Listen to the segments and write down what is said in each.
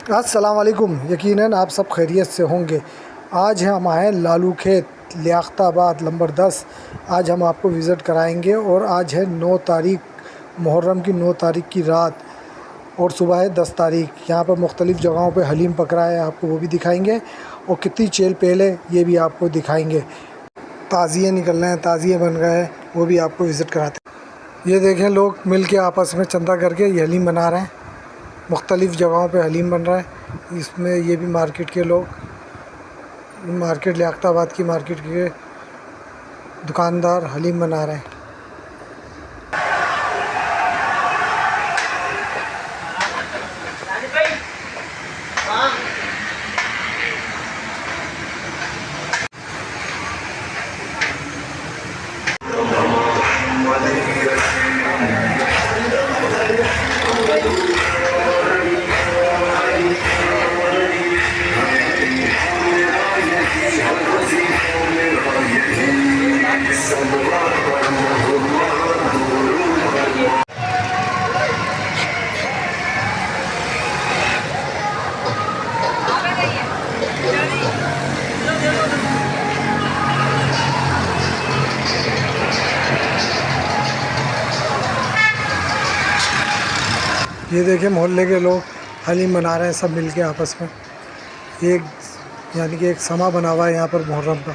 अस्सलाम वालेकुम। यकीनन आप सब खैरियत से होंगे। आज हम आए लालू खेत लियाक़ताबाद नंबर 10। आज हम आपको विज़िट कराएंगे और आज है 9 तारीख, मुहर्रम की 9 तारीख की रात और सुबह है 10 तारीख। यहाँ पर मुख्तलिफ़ जगहों पे हलीम पकड़ा है, आपको वो भी दिखाएंगे और कितनी चेल पेल है ये भी आपको दिखाएंगे। ताज़िए निकल रहे हैं, ताज़िए बन गए हैं, वो भी आपको विज़िट कराते हैं। ये देखें, लोग मिल के आपस में चंदा करके ये हलीम बना रहे हैं। मुख्तलिफ़ जगहों पे हलीम बन रहा है। इसमें ये भी मार्केट के लोग, मार्केट लियाक़ताबाद की मार्केट के दुकानदार हलीम बना रहे हैं। ये देखिए, मोहल्ले के लोग हलीम बना रहे हैं सब मिल के आपस में। एक यानी कि एक समा बना हुआ है यहाँ पर मुहर्रम का।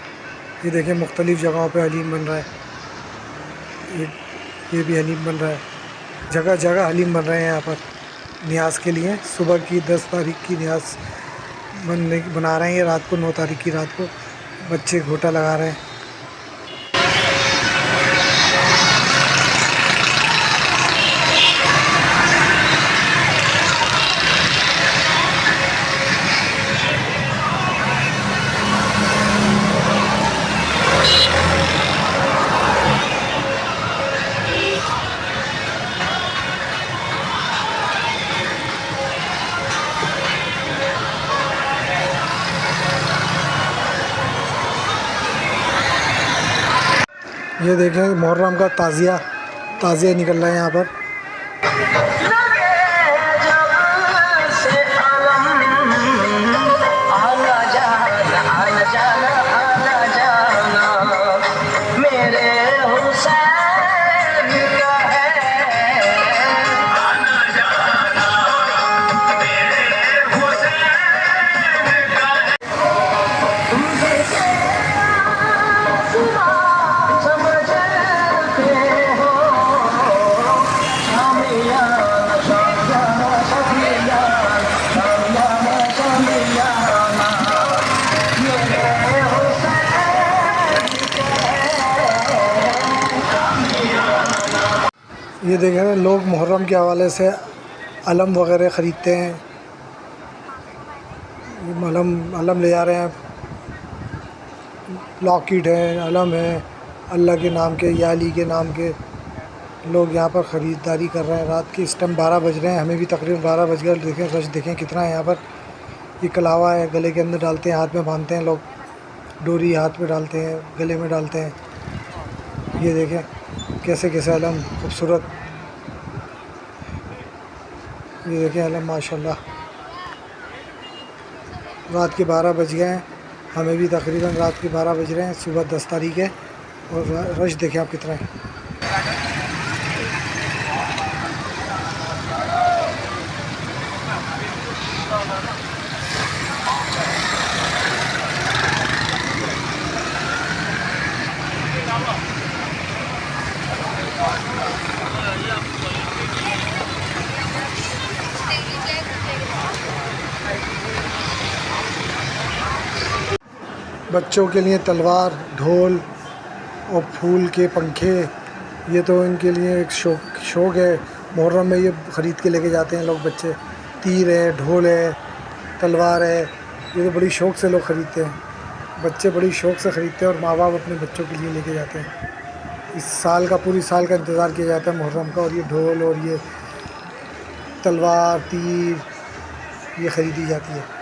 ये देखिए, मुख्तलिफ़ जगहों पे हलीम बन रहा है। ये भी हलीम बन रहा है, जगह जगह हलीम बन रहे हैं यहाँ पर न्याज के लिए। सुबह की 10 तारीख की न्याज बना रहे हैं। ये रात को 9 तारीख की रात को बच्चे घोटा लगा रहे हैं। ये देखें, मुहर्रम का ताज़िया निकल रहा है यहाँ पर। ये देखें, लोग मुहर्रम के हवाले से अलम वगैरह ख़रीदते हैं। अलम ले जा रहे हैं, लॉकेट है, अलम है, अल्लाह के नाम के या अली के नाम के। लोग यहाँ पर ख़रीदारी कर रहे हैं। रात के इस टाइम 12 बज रहे हैं, हमें भी तकरीबन 12 बज गए। देखें, रश देखें कितना है यहाँ पर। ये कलावा है, गले के अंदर डालते हैं, हाथ में बांधते हैं लोग। डोरी हाथ में डालते हैं, गले में डालते हैं। ये देखें कैसे कैसे अलम खूबसूरत। ये देखें अलम, माशाल्लाह। रात के 12 बज गए हैं, हमें भी तकरीबन रात के 12 बज रहे हैं। सुबह 10 तारीख है और रश देखें आप कितना है। बच्चों के लिए तलवार, ढोल और फूल के पंखे, ये तो इनके लिए एक शौक़ है। मुहर्रम में ये ख़रीद के लेके जाते हैं लोग बच्चे। तीर है, ढोल है, तलवार है, ये तो बड़ी शौक़ से लोग ख़रीदते हैं। बच्चे बड़ी शौक़ से ख़रीदते हैं और माँ बाप अपने बच्चों के लिए लेके जाते हैं। इस साल का, पूरी साल का इंतज़ार किया जाता है मुहर्रम का। और ये ढोल और ये तलवार, तीर, ये ख़रीदी जाती है।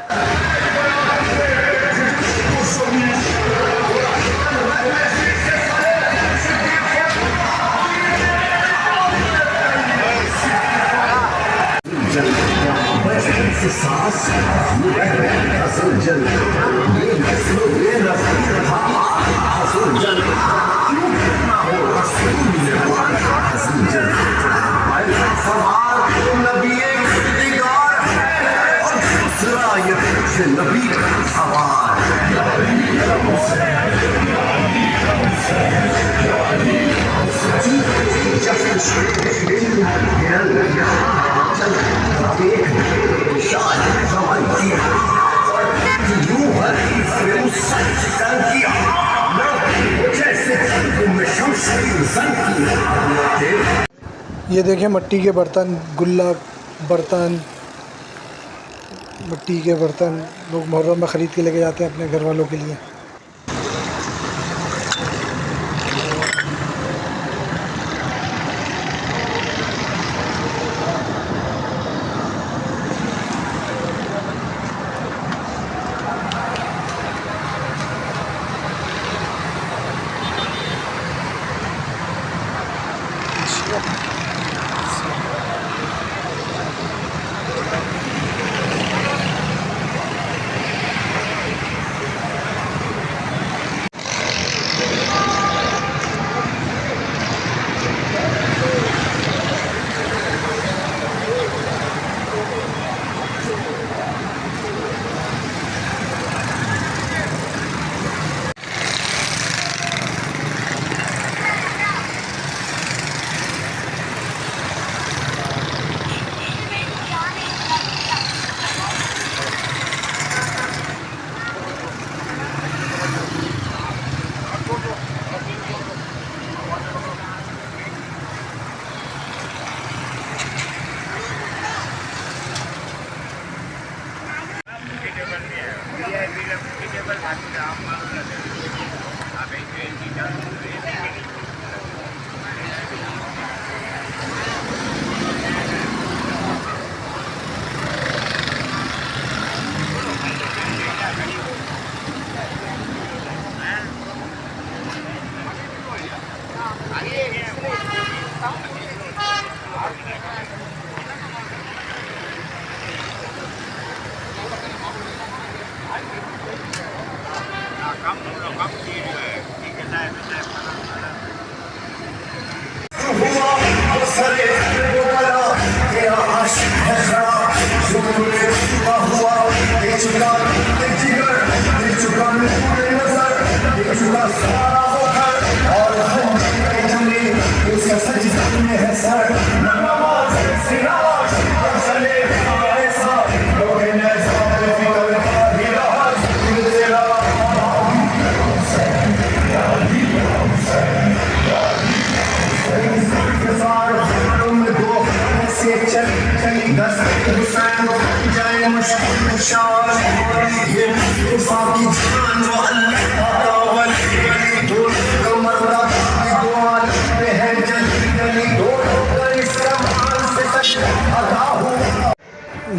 नबी का सवाल ये देखें मिट्टी के बर्तन, गुल्लक बर्तन, मिट्टी के बर्तन लोग मुहर्रम में ख़रीद के लेके जाते हैं अपने घर वालों के लिए।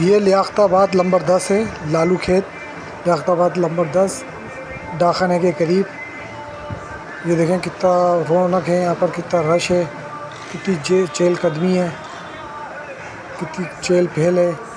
ये लियाकताबाद नंबर 10 है, लालू खेत लियाकताबाद नंबर 10 डाखाने के करीब। ये देखें कितना रौनक है यहाँ पर, कितना रश है, कितनी चहल कदमी है, कितनी चहल पहल है।